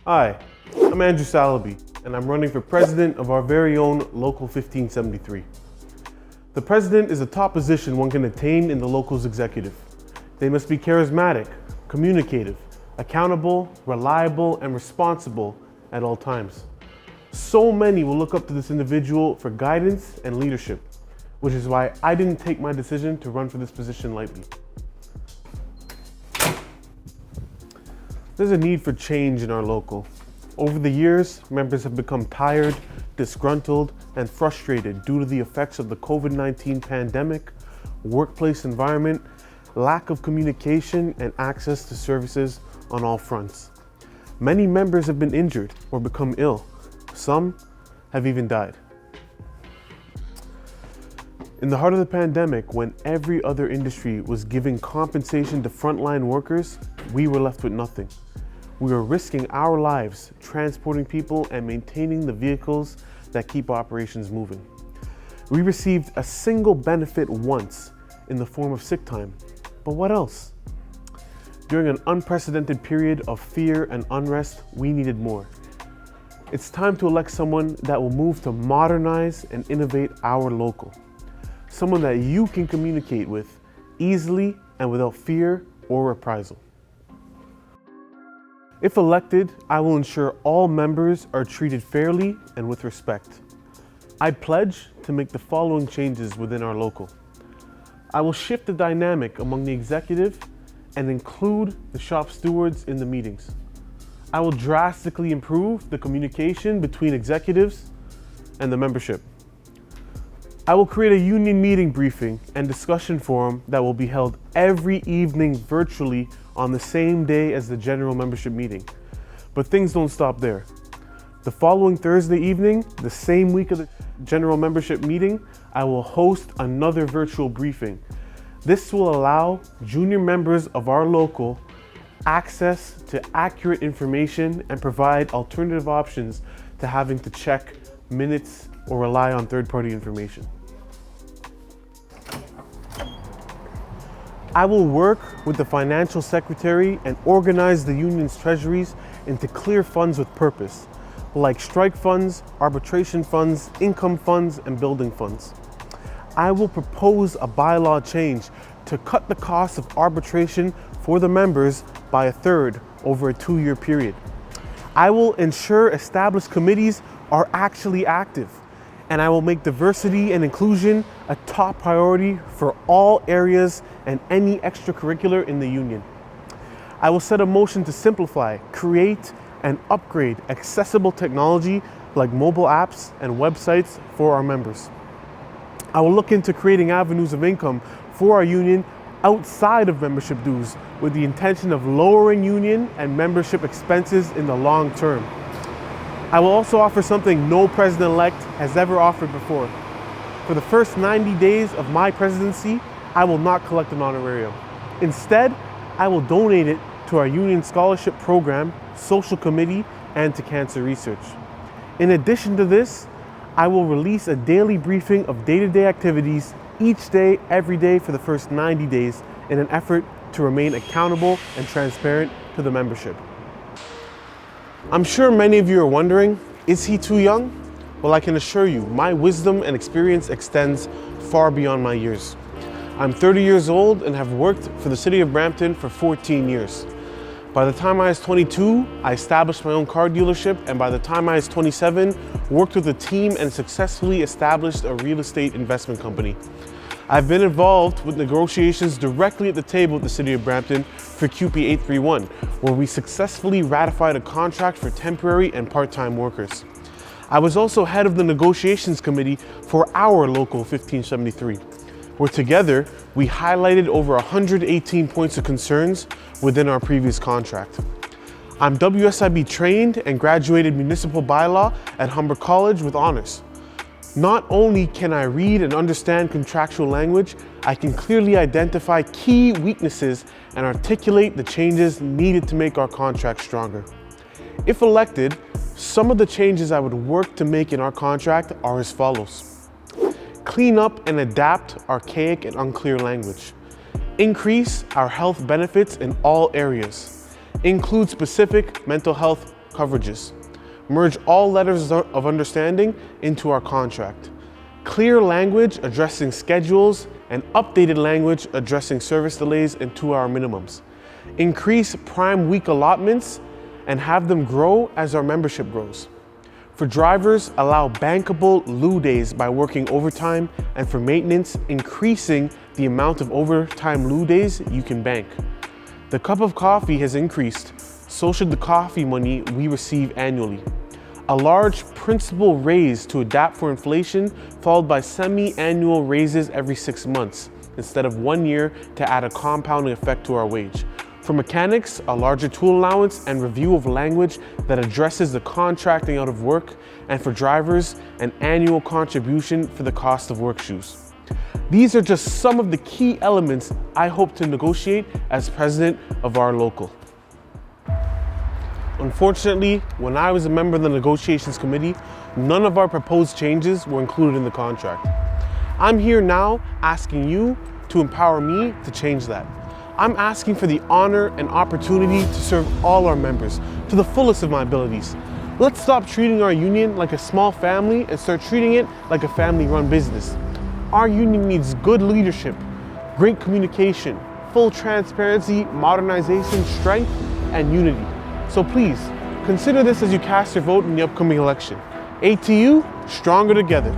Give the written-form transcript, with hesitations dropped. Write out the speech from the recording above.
Hi, I'm Andrew Salabie, and I'm running for president of our very own Local 1573. The president is a top position one can attain in the local's executive. They must be charismatic, communicative, accountable, reliable, and responsible at all times. So many will look up to this individual for guidance and leadership, which is why I didn't take my decision to run for this position lightly. There's a need for change in our local. Over the years, members have become tired, disgruntled, and frustrated due to the effects of the COVID-19 pandemic, workplace environment, lack of communication, and access to services on all fronts. Many members have been injured or become ill. Some have even died. In the heart of the pandemic, when every other industry was giving compensation to frontline workers, we were left with nothing. We were risking our lives transporting people and maintaining the vehicles that keep operations moving. We received a single benefit once in the form of sick time, but what else? During an unprecedented period of fear and unrest, we needed more. It's time to elect someone that will move to modernize and innovate our local. Someone that you can communicate with easily and without fear or reprisal. If elected, I will ensure all members are treated fairly and with respect. I pledge to make the following changes within our local. I will shift the dynamic among the executive and include the shop stewards in the meetings. I will drastically improve the communication between executives and the membership. I will create a union meeting briefing and discussion forum that will be held every evening virtually on the same day as the general membership meeting. But things don't stop there. The following Thursday evening, the same week of the general membership meeting, I will host another virtual briefing. This will allow junior members of our local access to accurate information and provide alternative options to having to check minutes or rely on third-party information. I will work with the financial secretary and organize the union's treasuries into clear funds with purpose, like strike funds, arbitration funds, income funds, and building funds. I will propose a bylaw change to cut the cost of arbitration for the members by a third over a 2-year period. I will ensure established committees are actually active, and I will make diversity and inclusion a top priority for all areas and any extracurricular in the union. I will set a motion to simplify, create, and upgrade accessible technology like mobile apps and websites for our members. I will look into creating avenues of income for our union outside of membership dues with the intention of lowering union and membership expenses in the long term. I will also offer something no president-elect has ever offered before. For the first 90 days of my presidency, I will not collect an honorarium. Instead, I will donate it to our union scholarship program, social committee, and to cancer research. In addition to this, I will release a daily briefing of day-to-day activities each day, every day for the first 90 days in an effort to remain accountable and transparent to the membership. I'm sure many of you are wondering, is he too young? Well, I can assure you, my wisdom and experience extends far beyond my years. I'm 30 years old and have worked for the City of Brampton for 14 years. By the time I was 22, I established my own car dealership, and by the time I was 27, worked with a team and successfully established a real estate investment company. I've been involved with negotiations directly at the table with the City of Brampton for CUPE 831, where we successfully ratified a contract for temporary and part-time workers. I was also head of the negotiations committee for our Local 1573, where together we highlighted over 118 points of concerns within our previous contract. I'm WSIB trained and graduated municipal bylaw at Humber College with honors. Not only can I read and understand contractual language, I can clearly identify key weaknesses and articulate the changes needed to make our contract stronger. If elected, some of the changes I would work to make in our contract are as follows. Clean up and adapt archaic and unclear language. Increase our health benefits in all areas. Include specific mental health coverages. Merge all letters of understanding into our contract. Clear language addressing schedules and updated language addressing service delays and 2-hour minimums. Increase prime week allotments and have them grow as our membership grows. For drivers, allow bankable lieu days by working overtime, and for maintenance, increasing the amount of overtime lieu days you can bank. The cup of coffee has increased, so should the coffee money we receive annually. A large principal raise to adapt for inflation, followed by semi-annual raises every 6 months, instead of 1 year to add a compounding effect to our wage. For mechanics, a larger tool allowance and review of language that addresses the contracting out of work, and for drivers, an annual contribution for the cost of work shoes. These are just some of the key elements I hope to negotiate as president of our local. Unfortunately, when I was a member of the negotiations committee, none of our proposed changes were included in the contract. I'm here now asking you to empower me to change that. I'm asking for the honor and opportunity to serve all our members to the fullest of my abilities. Let's stop treating our union like a small family and start treating it like a family-run business. Our union needs good leadership, great communication, full transparency, modernization, strength, and unity. So please, consider this as you cast your vote in the upcoming election. ATU, stronger together.